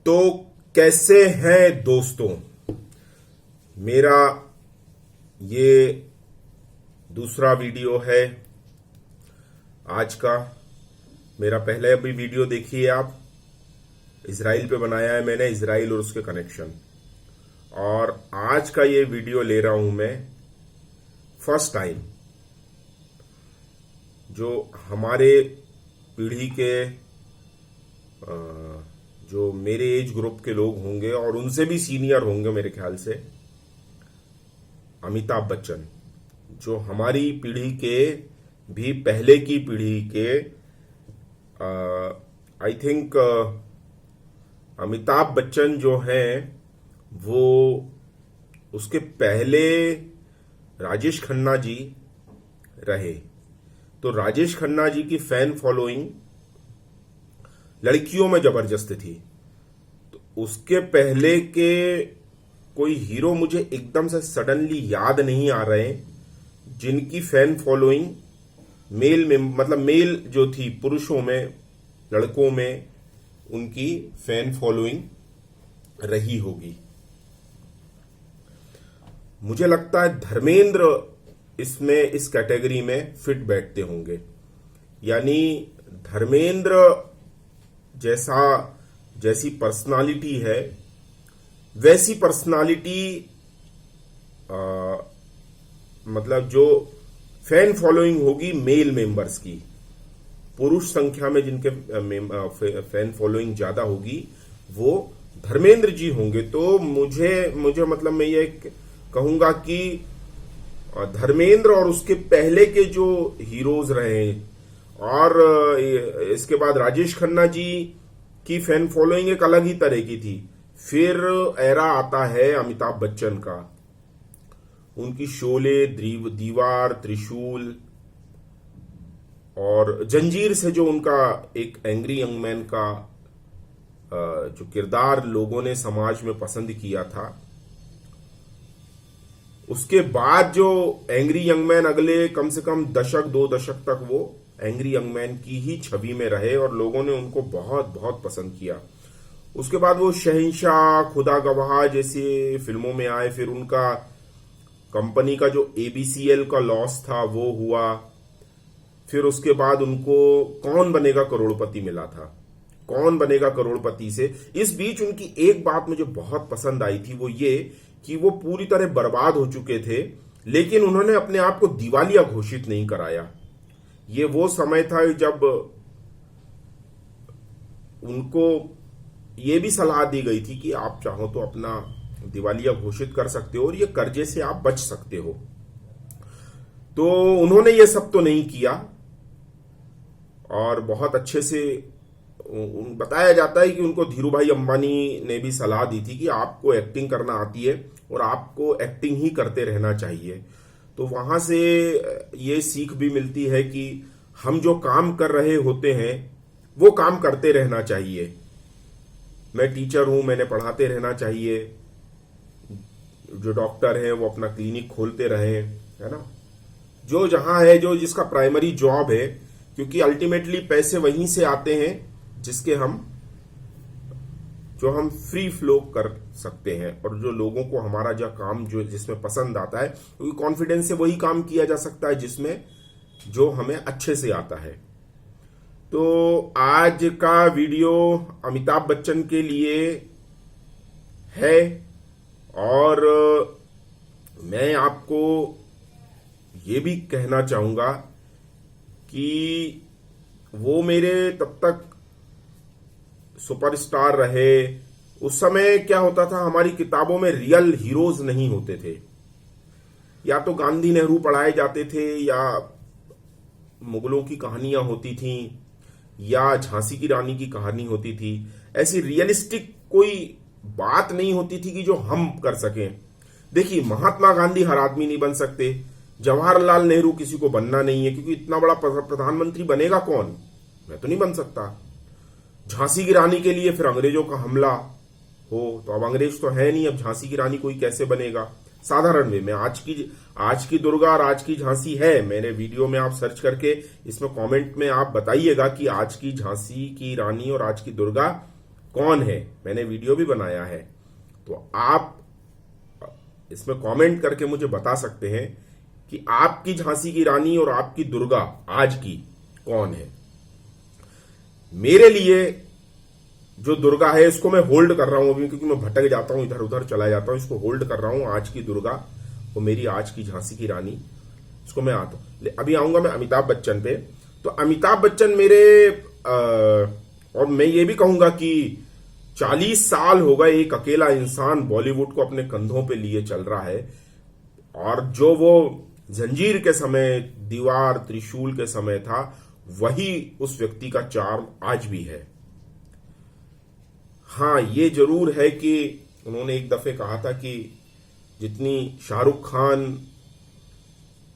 तो कैसे हैं दोस्तों, मेरा ये दूसरा वीडियो है आज का। मेरा पहले अभी वीडियो देखिए आप, इजराइल पे बनाया है मैंने, इजराइल और उसके कनेक्शन। और आज का ये वीडियो ले रहा हूं मैं फर्स्ट टाइम, जो हमारे पीढ़ी के जो मेरे एज ग्रुप के लोग होंगे और उनसे भी सीनियर होंगे मेरे ख्याल से, अमिताभ बच्चन, जो हमारी पीढ़ी के भी पहले की पीढ़ी के आई थिंक अमिताभ बच्चन जो हैं वो उसके पहले राजेश खन्ना जी रहे। तो राजेश खन्ना जी की फैन फॉलोइंग लड़कियों में जबरदस्त थी। तो उसके पहले के कोई हीरो मुझे एकदम से सडनली याद नहीं आ रहे जिनकी फैन फॉलोइंग मेल में, मतलब मेल जो थी, पुरुषों में, लड़कों में उनकी फैन फॉलोइंग रही होगी। मुझे लगता है धर्मेंद्र इसमें, इस कैटेगरी में फिट बैठते होंगे। यानी धर्मेंद्र जैसी पर्सनालिटी है, वैसी पर्सनालिटी मतलब जो फैन फॉलोइंग होगी मेल मेंबर्स की, पुरुष संख्या में जिनके फैन फॉलोइंग ज्यादा होगी वो धर्मेंद्र जी होंगे। तो मुझे मतलब मैं ये कहूंगा कि धर्मेंद्र और उसके पहले के जो हीरोज रहे, और इसके बाद राजेश खन्ना जी की फैन फॉलोइंग एक अलग ही तरह की थी। फिर एरा आता है अमिताभ बच्चन का, उनकी शोले, दीवार, त्रिशूल और जंजीर से जो उनका एक एंग्री यंग मैन का जो किरदार लोगों ने समाज में पसंद किया था, उसके बाद जो एंग्री यंग मैन अगले कम से कम दशक, 2 दशक तक वो एंग्री यंग मैन की ही छवि में रहे और लोगों ने उनको बहुत बहुत पसंद किया। उसके बाद वो शहंशाह, खुदा गवाह जैसी फिल्मों में आए। फिर उनका कंपनी का जो ABCL का लॉस था वो हुआ। फिर उसके बाद उनको कौन बनेगा करोड़पति मिला था। कौन बनेगा करोड़पति से इस बीच उनकी एक बात मुझे बहुत पसंद आई थी, वो ये कि वो पूरी तरह बर्बाद हो चुके थे, लेकिन उन्होंने अपने आप को दिवालिया घोषित नहीं कराया। ये वो समय था जब उनको ये भी सलाह दी गई थी कि आप चाहो तो अपना दिवालिया घोषित कर सकते हो और ये कर्जे से आप बच सकते हो। तो उन्होंने ये सब तो नहीं किया और बहुत अच्छे से बताया जाता है कि उनको धीरूभाई अंबानी ने भी सलाह दी थी कि आपको एक्टिंग करना आती है और आपको एक्टिंग ही करते रहना चाहिए। तो वहां से ये सीख भी मिलती है कि हम जो काम कर रहे होते हैं वो काम करते रहना चाहिए। मैं टीचर हूं, मैंने पढ़ाते रहना चाहिए। जो डॉक्टर हैं वो अपना क्लिनिक खोलते रहें, है ना। जो जहां है, जो जिसका प्राइमरी जॉब है, क्योंकि अल्टीमेटली पैसे वहीं से आते हैं जिसके जो हम फ्री फ्लो कर सकते हैं और जो लोगों को हमारा जो काम जो जिसमें पसंद आता है, क्योंकि कॉन्फिडेंस से वही काम किया जा सकता है जिसमें जो हमें अच्छे से आता है। तो आज का वीडियो अमिताभ बच्चन के लिए है और मैं आपको ये भी कहना चाहूंगा कि वो मेरे तब तक सुपरस्टार रहे। उस समय क्या होता था, हमारी किताबों में रियल हीरोज नहीं होते थे। या तो गांधी नेहरू पढ़ाए जाते थे, या मुगलों की कहानियां होती थीं, या झांसी की रानी की कहानी होती थी। ऐसी रियलिस्टिक कोई बात नहीं होती थी कि जो हम कर सकें। देखिए, महात्मा गांधी हर आदमी नहीं बन सकते, जवाहरलाल नेहरू किसी को बनना नहीं है, क्योंकि इतना बड़ा प्रधानमंत्री बनेगा कौन, मैं तो नहीं बन सकता। झांसी की रानी के लिए फिर अंग्रेजों का हमला हो, तो अब अंग्रेज तो है नहीं, अब झांसी की रानी कोई कैसे बनेगा। साधारण वे में आज की दुर्गा और आज की झांसी है। मेरे वीडियो में आप सर्च करके इसमें कमेंट में आप बताइएगा कि आज की झांसी की रानी और आज की दुर्गा कौन है, मैंने वीडियो भी बनाया है, तो आप इसमें कमेंट करके मुझे बता सकते हैं कि आपकी झांसी की रानी और आपकी दुर्गा आज की कौन है। मेरे लिए जो दुर्गा है इसको मैं होल्ड कर रहा हूं अभी, क्योंकि मैं भटक जाता हूं, इधर उधर चला जाता हूं, इसको होल्ड कर रहा हूं। आज की दुर्गा वो मेरी आज की झांसी की रानी, इसको मैं आता हूं। अभी आऊंगा मैं अमिताभ बच्चन पे। तो अमिताभ बच्चन मेरे और मैं ये भी कहूंगा कि 40 साल हो गए एक अकेला इंसान बॉलीवुड को अपने कंधों पे लिए चल रहा है, और जो वो जंजीर के समय, दीवार, त्रिशूल के समय था, वही उस व्यक्ति का चार्म आज भी है। हाँ, ये जरूर है कि उन्होंने एक दफे कहा था कि जितनी शाहरुख खान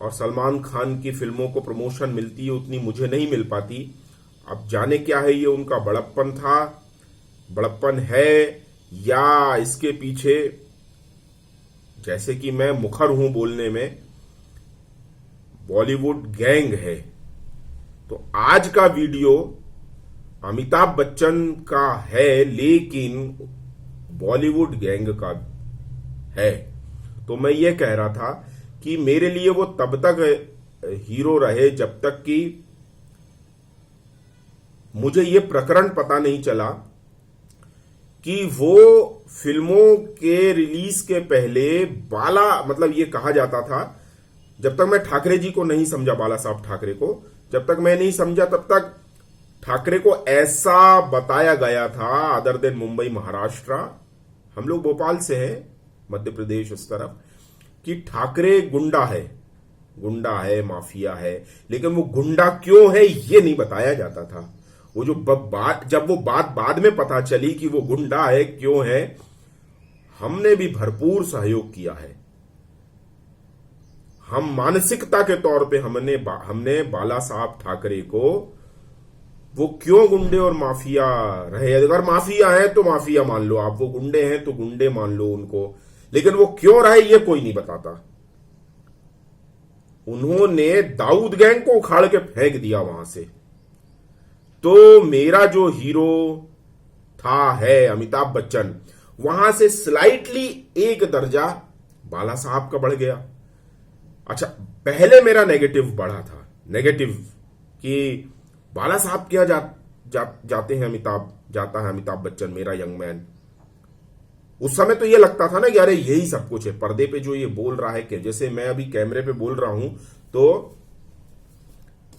और सलमान खान की फिल्मों को प्रमोशन मिलती है उतनी मुझे नहीं मिल पाती। अब जाने क्या है, ये उनका बड़प्पन था, बड़प्पन है, या इसके पीछे, जैसे कि मैं मुखर हूं बोलने में, बॉलीवुड गैंग है। तो आज का वीडियो अमिताभ बच्चन का है, लेकिन बॉलीवुड गैंग का है। तो मैं ये कह रहा था कि मेरे लिए वो तब तक हीरो रहे जब तक कि मुझे ये प्रकरण पता नहीं चला कि वो फिल्मों के रिलीज के पहले मतलब ये कहा जाता था, जब तक मैं ठाकरे जी को नहीं समझा, बाला साहब ठाकरे को जब तक मैं नहीं समझा, तब तक ठाकरे को ऐसा बताया गया था, अदर देन मुंबई, महाराष्ट्र, हम लोग भोपाल से हैं, मध्य प्रदेश उस तरफ, कि ठाकरे गुंडा है, माफिया है। लेकिन वो गुंडा क्यों है ये नहीं बताया जाता था। वो जो जब वो बात बाद में पता चली कि वो गुंडा है, क्यों है, हमने भी भरपूर सहयोग किया है। हम मानसिकता के तौर पे हमने बाला साहब ठाकरे को, वो क्यों गुंडे और माफिया रहे, अगर माफिया है तो माफिया मान लो आप, वो गुंडे हैं तो गुंडे मान लो उनको, लेकिन वो क्यों रहे ये कोई नहीं बताता। उन्होंने दाऊद गैंग को उखाड़ के फेंक दिया वहां से। तो मेरा जो हीरो है अमिताभ बच्चन, वहां से स्लाइटली एक दर्जा बाला साहब का बढ़ गया। अच्छा, पहले मेरा नेगेटिव बढ़ा था, नेगेटिव कि बाला साहब क्या जाते हैं जाता है अमिताभ बच्चन, मेरा यंग मैन। उस समय तो ये लगता था ना कि अरे यही सब कुछ है, पर्दे पे जो ये बोल रहा है, कि जैसे मैं अभी कैमरे पे बोल रहा हूं तो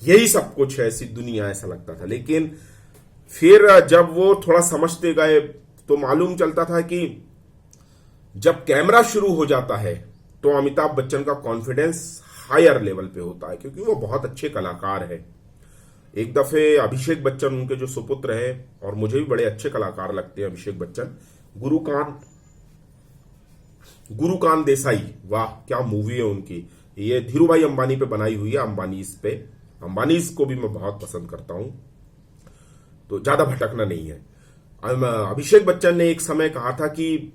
यही सब कुछ है, ऐसी दुनिया, ऐसा लगता था। लेकिन फिर जब वो थोड़ा समझते गए तो मालूम चलता था कि जब कैमरा शुरू हो जाता है तो अमिताभ बच्चन का कॉन्फिडेंस हायर लेवल पे होता है, क्योंकि वो बहुत अच्छे कलाकार है। एक दफे अभिषेक बच्चन, उनके जो सुपुत्र है, और मुझे भी बड़े अच्छे कलाकार लगते हैं अभिषेक बच्चन, गुरुकान देसाई, वाह क्या मूवी है उनकी, ये धीरूभाई अंबानी पे बनाई हुई है, अंबानीज पे। अंबानीज को भी मैं बहुत पसंद करता हूं, तो ज्यादा भटकना नहीं है। अभिषेक बच्चन ने एक समय कहा था कि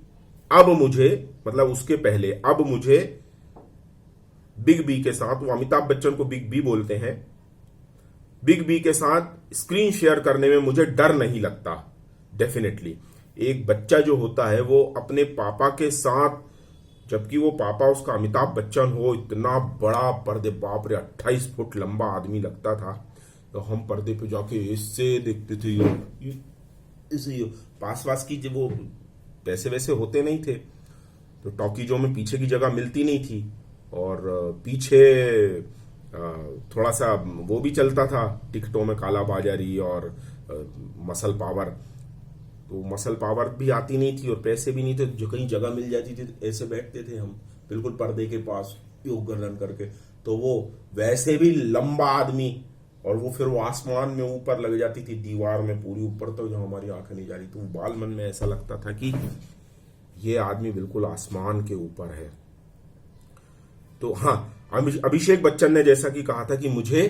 अब मुझे, मतलब उसके पहले, अब मुझे बिग बी के साथ, वो अमिताभ बच्चन को बिग बी बोलते हैं, बिग बी के साथ स्क्रीन शेयर करने में मुझे डर नहीं लगता। डेफिनेटली एक बच्चा जो होता है वो अपने पापा के साथ, जबकि वो पापा उसका अमिताभ बच्चन हो, इतना बड़ा पर्दे, बाप रे 28 फुट लंबा आदमी लगता था, तो हम पर्दे पे जाके इससे देखते थे, इसे पास की, जब वो पैसे वैसे होते नहीं थे तो टॉकीजों में पीछे की जगह मिलती नहीं थी, और पीछे थोड़ा सा वो भी चलता था टिकटों में, काला बाजारी और मसल पावर। तो मसल पावर भी आती नहीं थी और पैसे भी नहीं थे, जो कहीं जगह मिल जाती थी ऐसे बैठते थे हम बिल्कुल पर्दे के पास योग गर्दन करके, तो वो वैसे भी लंबा आदमी, और वो फिर वो आसमान में ऊपर लग जाती थी, दीवार में पूरी ऊपर तक, जहां हमारी आंखें नहीं जा रही, तो वो बाल मन में ऐसा लगता था कि ये आदमी बिल्कुल आसमान के ऊपर है। तो हाँ, अभिषेक बच्चन ने जैसा कि कहा था कि मुझे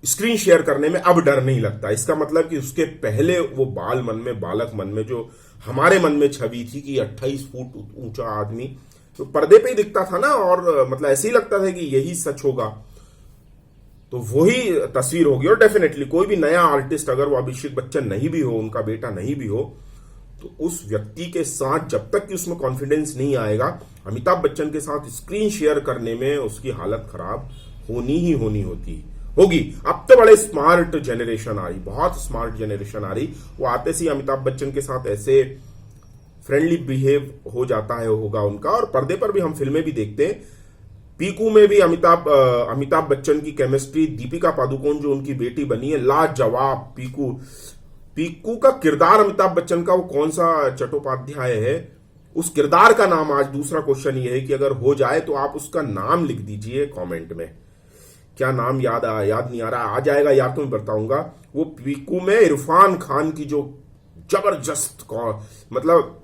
स्क्रीन शेयर करने में अब डर नहीं लगता। इसका मतलब कि उसके पहले वो बालक मन में जो हमारे मन में छवि थी कि 28 फुट ऊंचा आदमी, तो पर्दे पे ही दिखता था ना, और मतलब ऐसे ही लगता था कि यही सच होगा। तो वही तस्वीर होगी। और डेफिनेटली कोई भी नया आर्टिस्ट, अगर वो अभिषेक बच्चन नहीं भी हो, उनका बेटा नहीं भी हो, तो उस व्यक्ति के साथ जब तक कि उसमें कॉन्फिडेंस नहीं आएगा, अमिताभ बच्चन के साथ स्क्रीन शेयर करने में उसकी हालत खराब होनी ही होगी। अब तो बड़े स्मार्ट जनरेशन आ रही, बहुत स्मार्ट जनरेशन आ रही। वो आते से अमिताभ बच्चन के साथ ऐसे फ्रेंडली बिहेव हो जाता है होगा उनका। और पर्दे पर भी हम फिल्में भी देखते हैं। पीकू में भी अमिताभ बच्चन की केमिस्ट्री, दीपिका पादुकोण जो उनकी बेटी बनी है, लाजवाब। पीकू का किरदार अमिताभ बच्चन का वो कौन सा चट्टोपाध्याय है, उस किरदार का नाम, आज दूसरा क्वेश्चन ये है कि अगर हो जाए तो आप उसका नाम लिख दीजिए कमेंट में। क्या नाम याद नहीं आ रहा, आ जाएगा याद तो मैं बताऊंगा। वो पीकू में इरफान खान की जो जबरदस्त, मतलब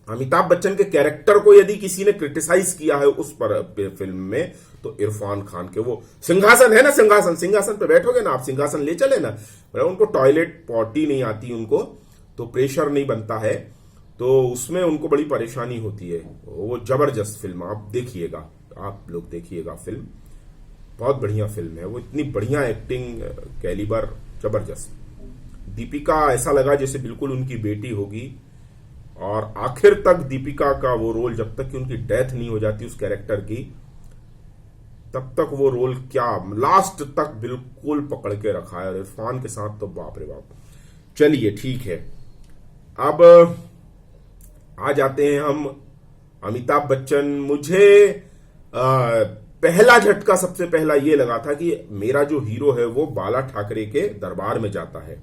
अमिताभ बच्चन के कैरेक्टर को यदि किसी ने क्रिटिसाइज किया है उस पर फिल्म में, तो इरफान खान के वो सिंहासन है ना, सिंहासन पे बैठोगे ना आप, सिंहासन ले चले ना, मतलब उनको टॉयलेट पॉटी नहीं आती उनको, तो प्रेशर नहीं बनता है, तो उसमें उनको बड़ी परेशानी होती है। वो जबरदस्त फिल्म, आप देखिएगा, आप लोग देखिएगा फिल्म, बहुत बढ़िया फिल्म है वो। इतनी बढ़िया एक्टिंग, कैलिबर जबरदस्त। दीपिका ऐसा लगा जैसे बिल्कुल उनकी बेटी होगी। और आखिर तक दीपिका का वो रोल, जब तक कि उनकी डेथ नहीं हो जाती उस कैरेक्टर की, तब तक वो रोल क्या लास्ट तक बिल्कुल पकड़ के रखा है। इरफान के साथ तो बाप रे बाप। चलिए ठीक है, अब आ जाते हैं हम अमिताभ बच्चन। मुझे पहला झटका सबसे पहला ये लगा था कि मेरा जो हीरो है वो बाला ठाकरे के दरबार में जाता है।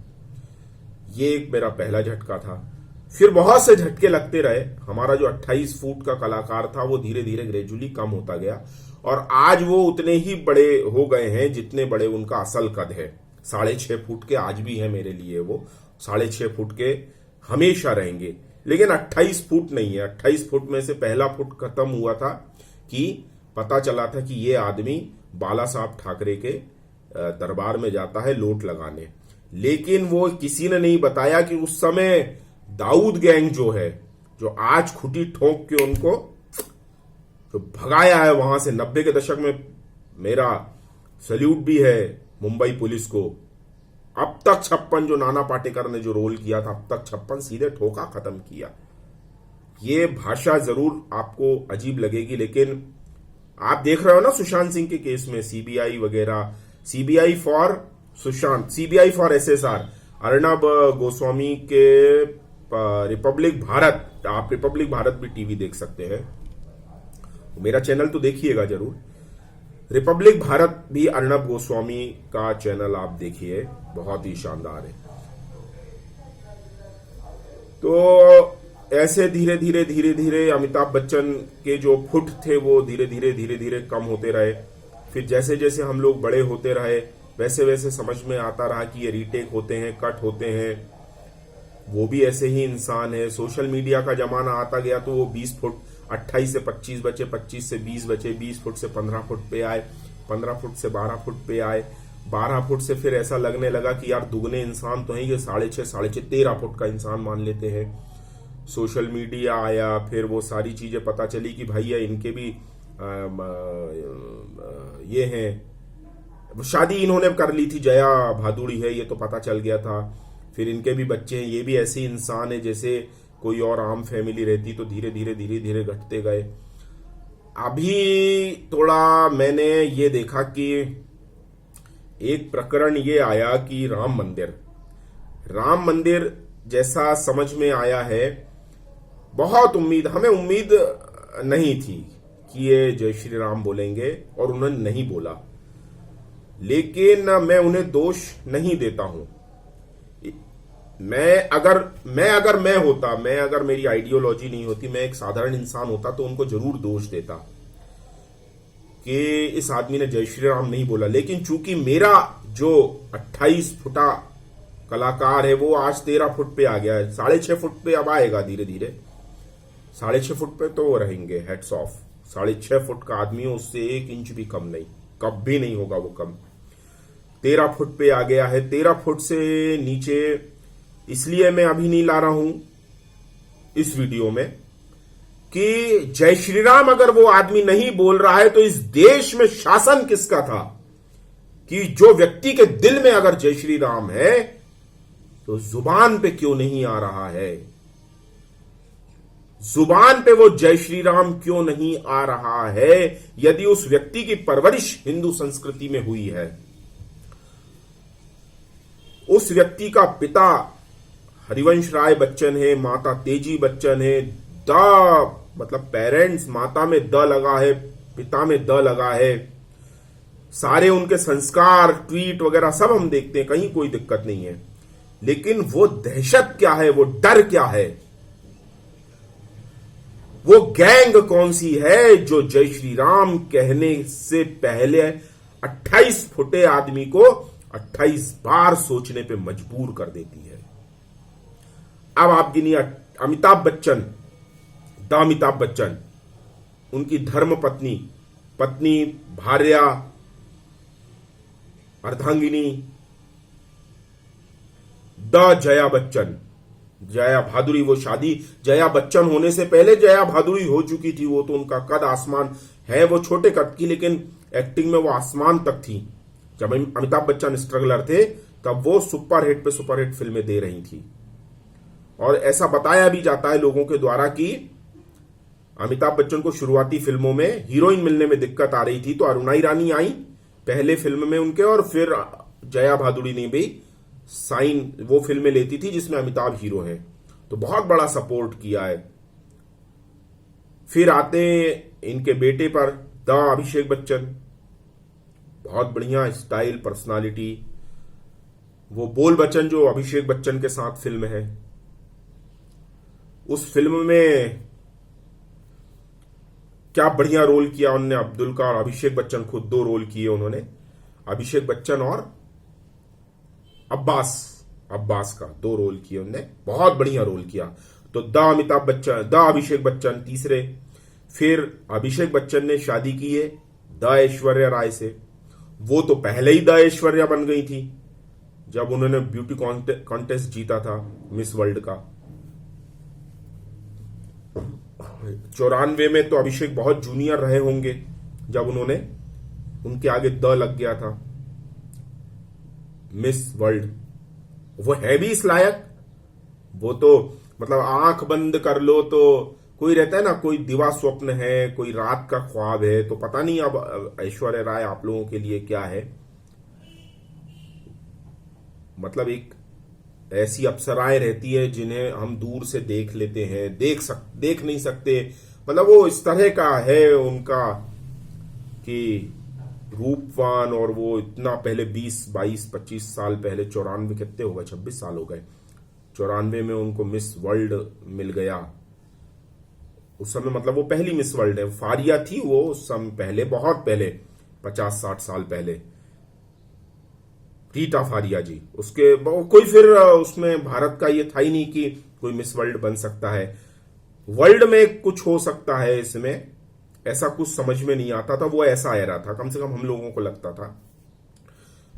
ये एक मेरा पहला झटका था। फिर बहुत से झटके लगते रहे। हमारा जो 28 फुट का कलाकार था वो धीरे धीरे ग्रेजुअली कम होता गया और आज वो उतने ही बड़े हो गए हैं जितने बड़े उनका असल कद है। 6.5 फुट के आज भी है मेरे लिए, वो 6.5 फुट के हमेशा रहेंगे, लेकिन 28 फुट नहीं है। 28 फुट में से पहला फुट खत्म हुआ था कि पता चला था कि ये आदमी बाला साहब ठाकरे के दरबार में जाता है लोट लगाने। लेकिन वो किसी ने नहीं बताया कि उस समय दाऊद गैंग जो है, जो आज खुटी ठोक के उनको जो भगाया है वहां से 90 के दशक में, मेरा सल्यूट भी है मुंबई पुलिस को। अब तक 56 जो नाना पाटेकर ने जो रोल किया था, अब तक 56 सीधे ठोका खत्म किया। ये भाषा जरूर आपको अजीब लगेगी, लेकिन आप देख रहे हो ना सुशांत सिंह के केस में सीबीआई वगैरह, CBI for Sushant, CBI for SSR, Arnab Goswami के रिपब्लिक भारत, आप रिपब्लिक भारत भी टीवी देख सकते हैं, मेरा चैनल तो देखिएगा जरूर। रिपब्लिक भारत भी अर्णब गोस्वामी का चैनल आप देखिए, बहुत ही शानदार है। तो ऐसे धीरे धीरे अमिताभ बच्चन के जो फुट थे वो धीरे धीरे कम होते रहे। फिर जैसे जैसे हम लोग बड़े होते रहे वैसे वैसे समझ में आता रहा कि ये रीटेक होते हैं, कट होते हैं, वो भी ऐसे ही इंसान है। सोशल मीडिया का जमाना आता गया तो वो 20 फुट 28 से 25 बचे, 25 से 20 बचे, 20 फुट से 15 फुट पे आए, 15 फुट से 12 फुट पे आए, 12 फुट से फिर ऐसा लगने लगा कि यार दुगने इंसान तो हैं ये, 6.5 13 फुट का इंसान मान लेते हैं। सोशल मीडिया आया, फिर वो सारी चीजें पता चली कि भैया इनके भी ये हैं, शादी इन्होंने कर ली थी, जया भादुड़ी है, ये तो पता चल गया था। फिर इनके भी बच्चे हैं, ये भी ऐसे इंसान है जैसे कोई और आम फैमिली रहती। तो धीरे धीरे घटते गए। अभी थोड़ा मैंने ये देखा कि एक प्रकरण ये आया कि राम मंदिर जैसा समझ में आया है, बहुत हमें उम्मीद नहीं थी कि ये जय श्री राम बोलेंगे और उन्होंने नहीं बोला। लेकिन मैं उन्हें दोष नहीं देता हूं। अगर मेरी आइडियोलॉजी नहीं होती, मैं एक साधारण इंसान होता तो उनको जरूर दोष देता कि इस आदमी ने जय श्री राम नहीं बोला। लेकिन चूंकि मेरा जो 28 फुटा कलाकार है वो आज 13 फुट पे आ गया है, 6.5 फुट पे अब आएगा धीरे धीरे, 6.5 फुट पे तो वो रहेंगे, हेड्स ऑफ। 6.5 फुट का आदमी है, उससे 1 इंच भी कम नहीं, कभी नहीं होगा वो कम। 13 फुट पे आ गया है। 13 फुट से नीचे इसलिए मैं अभी नहीं ला रहा हूं इस वीडियो में कि जय श्री राम अगर वो आदमी नहीं बोल रहा है तो इस देश में शासन किसका था? कि जो व्यक्ति के दिल में अगर जय श्री राम है तो जुबान पे क्यों नहीं आ रहा है, जुबान पे वो जय श्री राम क्यों नहीं आ रहा है, यदि उस व्यक्ति की परवरिश हिंदू संस्कृति में हुई है। उस व्यक्ति का पिता हरिवंश राय बच्चन है, माता तेजी बच्चन है, मतलब पेरेंट्स, माता में द लगा है, पिता में द लगा है, सारे उनके संस्कार, ट्वीट वगैरह सब हम देखते हैं, कहीं कोई दिक्कत नहीं है। लेकिन वो दहशत क्या है, वो डर क्या है, वो गैंग कौन सी है जो जय श्री राम कहने से पहले 28 फुटे आदमी को 28 बार सोचने पे मजबूर कर देती है। अब आप गिनिए, अमिताभ बच्चन, द अमिताभ बच्चन, उनकी धर्म पत्नी, भार्या, अर्धांगिनी द जया बच्चन, जया भादुरी। वो शादी जया बच्चन होने से पहले जया भादुरी हो चुकी थी। वो तो उनका कद आसमान है, वो छोटे कद की, लेकिन एक्टिंग में वो आसमान तक थी। जब अमिताभ बच्चन स्ट्रगलर थे तब वो सुपरहिट पे सुपरहिट फिल्में दे रही थी। और ऐसा बताया भी जाता है लोगों के द्वारा कि अमिताभ बच्चन को शुरुआती फिल्मों में हीरोइन मिलने में दिक्कत आ रही थी, तो अरुणा ईरानी आई पहले फिल्म में उनके, और फिर जया भादुरी ने भी साइन वो फिल्में लेती थी जिसमें अमिताभ हीरो है, तो बहुत बड़ा सपोर्ट किया है। फिर आते इनके बेटे पर द अभिषेक बच्चन, बहुत बढ़िया स्टाइल, पर्सनालिटी। वो बोल बच्चन जो अभिषेक बच्चन के साथ फिल्म है, उस फिल्म में क्या बढ़िया रोल किया उन्होंने, अब्दुल का, और अभिषेक बच्चन खुद 2 रोल किए उन्होंने, अभिषेक बच्चन और अब्बास का 2 रोल किए उन्होंने, बहुत बढ़िया रोल किया। तो द अमिताभ बच्चन, द अभिषेक बच्चन तीसरे। फिर अभिषेक बच्चन ने शादी की है द ऐश्वर्या राय से। वो तो पहले ही द ऐश्वर्या बन गई थी जब उन्होंने ब्यूटी कॉन्टेस्ट जीता था मिस वर्ल्ड का। 94 में तो अभिषेक बहुत जूनियर रहे होंगे जब उनके आगे द लग गया था मिस वर्ल्ड। वो है भी इस लायक, वो तो मतलब आंख बंद कर लो तो कोई रहता है ना, कोई दिवा स्वप्न है, कोई रात का ख्वाब है, तो पता नहीं अब ऐश्वर्या राय आप लोगों के लिए क्या है। मतलब एक ऐसी अप्सराएं रहती है जिन्हें हम दूर से देख लेते हैं, देख नहीं सकते, मतलब वो इस तरह का है उनका कि रूपवान, और वो इतना पहले 20, 22, 25 साल पहले, 94 कितने हो गए, 26 साल हो गए, 94 में उनको मिस वर्ल्ड मिल गया। उस समय मतलब वो पहली मिस वर्ल्ड है, फारिया थी वो उस समय पहले, बहुत पहले, 50-60 साल पहले, रीटा फारिया जी। उसके कोई फिर उसमें भारत का ये था ही नहीं कि कोई मिस वर्ल्ड बन सकता है, वर्ल्ड में कुछ हो सकता है, इसमें ऐसा कुछ समझ में नहीं आता था। वो ऐसा एरा था, कम से कम हम लोगों को लगता था।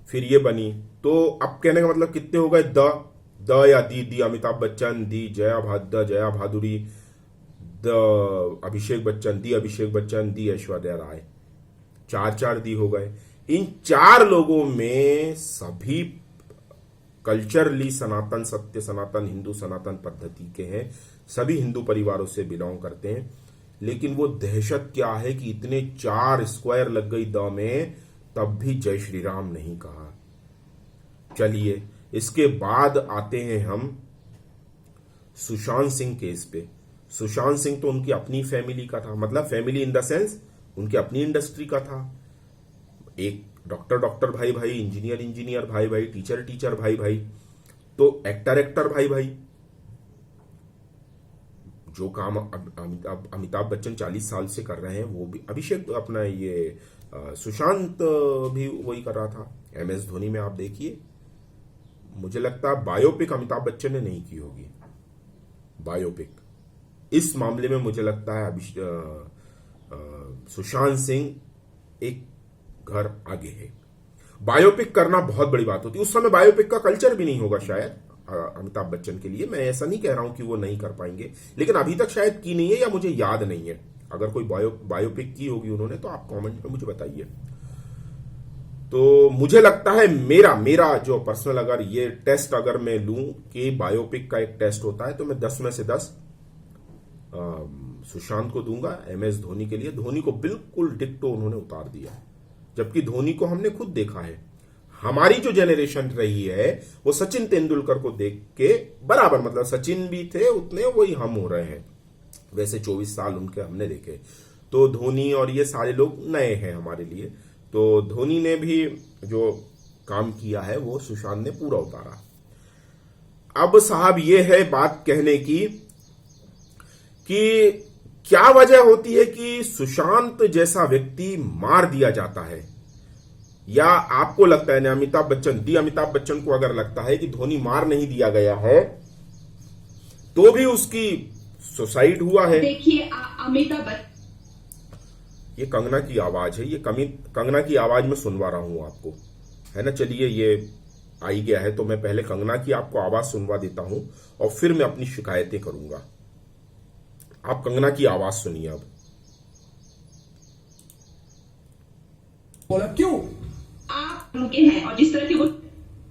फिर ये बनी, तो अब कहने का मतलब कितने हो गए, द या दी अमिताभ बच्चन, दी जया भादुरी, द अभिषेक बच्चन, दी ऐश्वर्या राय, 4 दी हो गए। इन 4 लोगों में सभी कल्चरली सनातन, सत्य सनातन, हिंदू सनातन पद्धति के हैं, सभी हिंदू परिवारों से बिलोंग करते हैं। लेकिन वो दहशत क्या है कि इतने 4 स्क्वायर लग गई द में, तब भी जय श्री राम नहीं कहा। चलिए, इसके बाद आते हैं हम सुशांत सिंह केस पे। सुशांत सिंह तो उनकी अपनी फैमिली का था, मतलब फैमिली इन द सेंस उनकी अपनी इंडस्ट्री का था। एक डॉक्टर भाई, इंजीनियर भाई, टीचर भाई, तो एक्टर भाई। जो काम अमिताभ बच्चन 40 साल से कर रहे हैं, वो भी अभिषेक अपना ये सुशांत भी वही कर रहा था। MS धोनी में आप देखिए, मुझे लगता है बायोपिक अमिताभ बच्चन ने नहीं की होगी, बायोपिक इस मामले में मुझे लगता है सुशांत सिंह एक घर आगे है। बायोपिक करना बहुत बड़ी बात होती है, उस समय बायोपिक का कल्चर भी नहीं होगा शायद अमिताभ बच्चन के लिए। मैं ऐसा नहीं कह रहा हूं कि वो नहीं कर पाएंगे, लेकिन अभी तक शायद की नहीं है, या मुझे याद नहीं है। अगर कोई बायोपिक की होगी उन्होंने तो आप कमेंट में मुझे बताइए। तो मुझे लगता है मेरा जो पर्सनल, अगर ये टेस्ट अगर मैं लूं कि बायोपिक का एक टेस्ट होता है, तो मैं 10 में से 10 सुशांत को दूंगा MS धोनी के लिए। धोनी को बिल्कुल डिक्टो उन्होंने उतार दिया, जबकि धोनी को हमने खुद देखा है। हमारी जो जेनरेशन रही है वो सचिन तेंदुलकर को देख के बराबर, मतलब सचिन भी थे उतने, वही हम हो रहे हैं। वैसे 24 साल उनके हमने देखे, तो धोनी और ये सारे लोग नए हैं हमारे लिए। तो धोनी ने भी जो काम किया है वो सुशांत ने पूरा उतारा। अब साहब ये है बात कहने की कि क्या वजह होती है कि सुशांत जैसा व्यक्ति मार दिया जाता है, या आपको लगता है अमिताभ बच्चन को अगर लगता है कि धोनी मार नहीं दिया गया है तो भी उसकी सुसाइड हुआ है। देखिए अमिताभ, ये कंगना की आवाज है, ये कंगना की आवाज में सुनवा रहा हूं आपको, है ना। चलिए ये आई गया है तो मैं पहले कंगना की आपको आवाज सुनवा देता हूं और फिर मैं अपनी शिकायतें करूंगा। आप कंगना की आवाज सुनिए अब। बोला क्यों आप उनके हैं, और जिस तरह के वो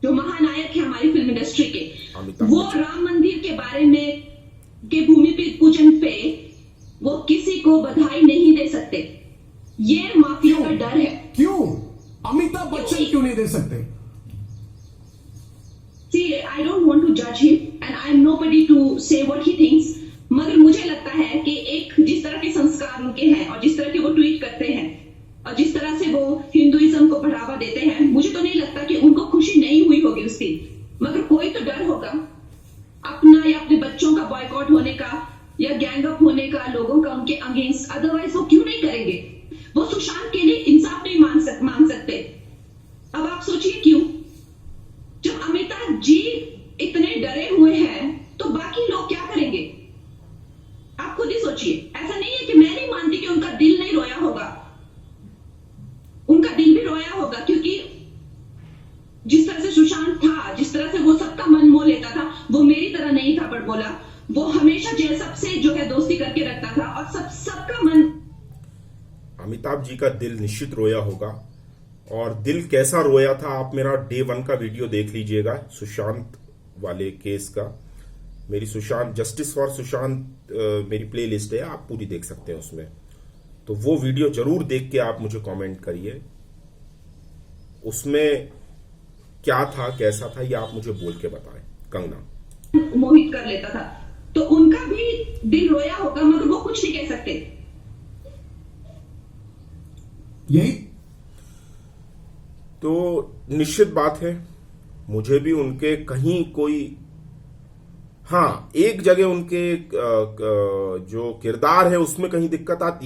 जो महानायक है हमारी फिल्म इंडस्ट्री के, वो राम मंदिर के बारे में के भूमि पूजन पे वो किसी को बधाई नहीं दे सकते। ये माफिया का डर है। क्यों अमिताभ बच्चन क्यों नहीं दे सकते? See, I don't want to judge him and I am nobody to say what he thinks, मगर मुझे लगता है कि एक जिस तरह के संस्कार उनके हैं और जिस तरह के वो ट्वीट करते हैं और जिस तरह से वो हिंदुइज्म को बढ़ावा देते हैं, मुझे तो नहीं लगता कि उनको खुशी नहीं हुई होगी उस दिन। मगर कोई तो डर होगा अपना या अपने बच्चों का बॉयकॉट होने का या गैंग अप होने का, लोगों का उनके अगेंस्ट। अदरवाइज वो क्यों नहीं करेंगे? वो सुशांत के लिए इंसाफ नहीं मांग सकते। अब आप सोचिए क्यों? जब अमिताभ जी इतने डरे हुए हैं तो बाकी लोग क्या करेंगे? आप खुद ही सोचिए। ऐसा नहीं है कि मैं नहीं मानती कि उनका दिल नहीं रोया होगा, उनका दिल भी रोया होगा, क्योंकि जिस तरह से सुशांत था, जिस तरह से वो सबका मन मोह लेता था, वो मेरी तरह नहीं था बड़बोला। वो हमेशा सबसे जो है दोस्ती करके रखता था और सबका मन। अमिताभ जी का दिल निश्चित रोया होगा, और दिल कैसा रोया था आप मेरा Day 1 का वीडियो देख लीजिएगा, सुशांत वाले केस का। मेरी सुशांत जस्टिस फॉर सुशांत मेरी प्लेलिस्ट है, आप पूरी देख सकते हैं उसमें। तो वो वीडियो जरूर देख के आप मुझे कमेंट करिए, उसमें क्या था, कैसा था, ये आप मुझे बोल के बताएं। कंगना मोहित कर लेता था, तो उनका भी दिल रोया होगा, मगर वो कुछ नहीं कह सकते। यही तो निश्चित बात है, मुझे भी उनके कहीं कोई, हाँ एक जगह उनके जो किरदार है उसमें कहीं दिक्कत आती है।